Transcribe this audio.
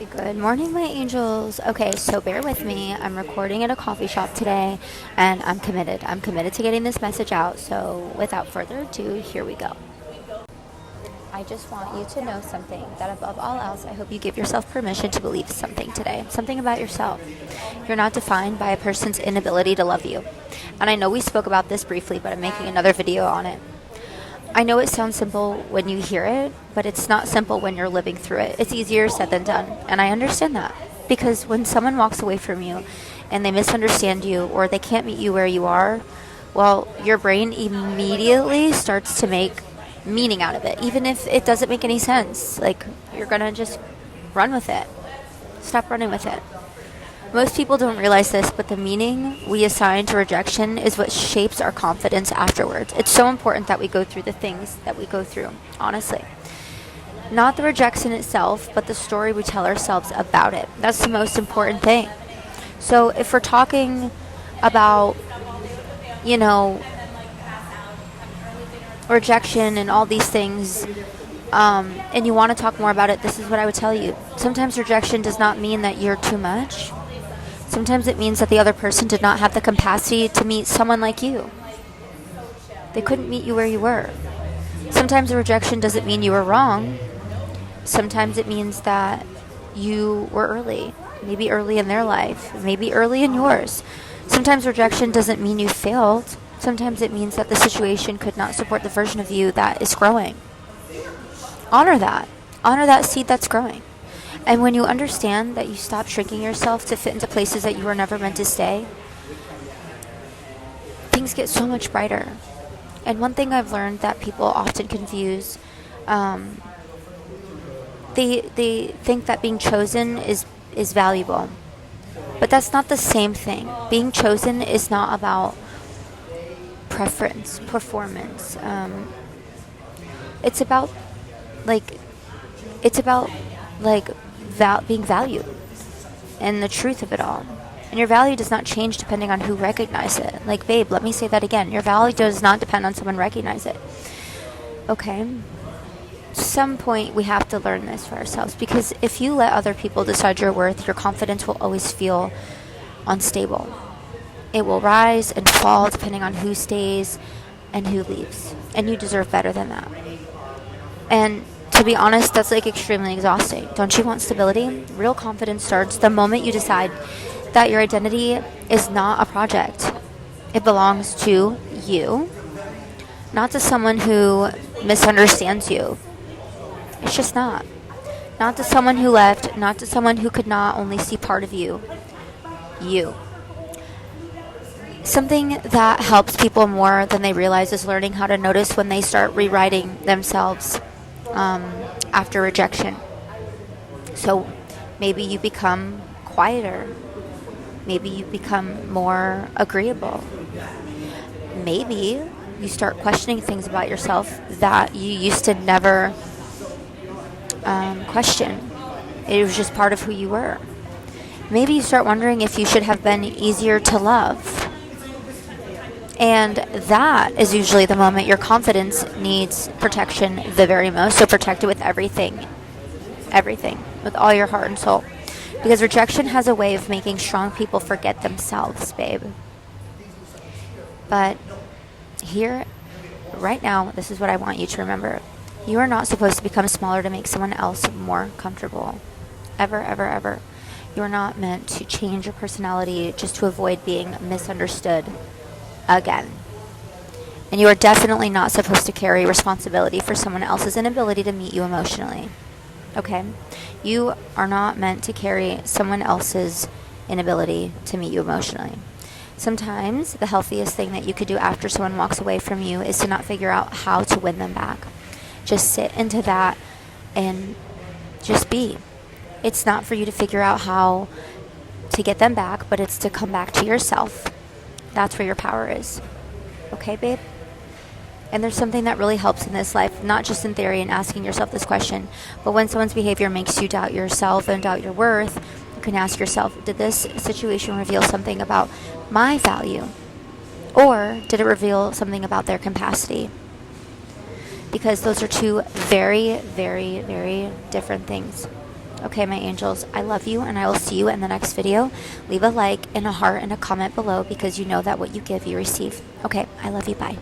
Good morning, my angels. Okay, so bear with me. I'm recording at a coffee shop today, and I'm committed. I'm committed to getting this message out. So, without further ado, here we go. I just want you to know something that above all else, I hope you give yourself permission to believe something today. Something about yourself. You're not defined by a person's inability to love you. And I know we spoke about this briefly, but I'm making another video on it. I know it sounds simple when you hear it, but it's not simple when you're living through it. It's easier said than done, and I understand that. Because when someone walks away from you and they misunderstand you or they can't meet you where you are, well, your brain immediately starts to make meaning out of it, even if it doesn't make any sense. Like, you're gonna just run with it. Stop running with it. Most people don't realize this, but the meaning we assign to rejection is what shapes our confidence afterwards. It's so important that we go through the things that we go through, honestly. Not the rejection itself, but the story we tell ourselves about it. That's the most important thing. So if we're talking about, rejection and all these things, and you want to talk more about it, this is what I would tell you. Sometimes rejection does not mean that you're too much. Sometimes it means that the other person did not have the capacity to meet someone like you. They couldn't meet you where you were. Sometimes a rejection doesn't mean you were wrong. Sometimes it means that you were early. Maybe early in their life. Maybe early in yours. Sometimes rejection doesn't mean you failed. Sometimes it means that the situation could not support the version of you that is growing. Honor that. Honor that seed that's growing. And when you understand that you stop shrinking yourself to fit into places that you were never meant to stay, things get so much brighter. And one thing I've learned that people often confuse, they think that being chosen is valuable. But that's not the same thing. Being chosen is not about preference, performance. It's about being valued and the truth of it all. And your value does not change depending on who recognizes it. Like, babe, let me say that again. Your value does not depend on someone recognizing it. Okay? At some point, we have to learn this for ourselves. Because if you let other people decide your worth, your confidence will always feel unstable. It will rise and fall depending on who stays and who leaves. And you deserve better than that. And to be honest, that's extremely exhausting. Don't you want stability? Real confidence starts the moment you decide that your identity is not a project. It belongs to you, not to someone who misunderstands you. It's just not. Not to someone who left, not to someone who could not only see part of you. You. Something that helps people more than they realize is learning how to notice when they start rewriting themselves after rejection. So maybe you become quieter. Maybe you become more agreeable. Maybe you start questioning things about yourself that you used to never question. It was just part of who you were. Maybe you start wondering if you should have been easier to love. And that is usually the moment your confidence needs protection the very most. So protect it with everything. Everything. With all your heart and soul. Because rejection has a way of making strong people forget themselves, babe. But here, right now, this is what I want you to remember. You are not supposed to become smaller to make someone else more comfortable. Ever, ever, ever. You are not meant to change your personality just to avoid being misunderstood again. And you are definitely not supposed to carry responsibility for someone else's inability to meet you emotionally. Okay? You are not meant to carry someone else's inability to meet you emotionally. Sometimes the healthiest thing that you could do after someone walks away from you is to not figure out how to win them back. Just sit into that and just be. It's not for you to figure out how to get them back, but it's to come back to yourself. That's where your power is. Okay, babe? And there's something that really helps in this life, not just in theory and asking yourself this question, but when someone's behavior makes you doubt yourself and doubt your worth, you can ask yourself, did this situation reveal something about my value? Or did it reveal something about their capacity? Because those are two very, very, very different things. Okay, my angels, I love you, and I will see you in the next video. Leave a like and a heart and a comment below, because you know that what you give, you receive. Okay, I love you. Bye.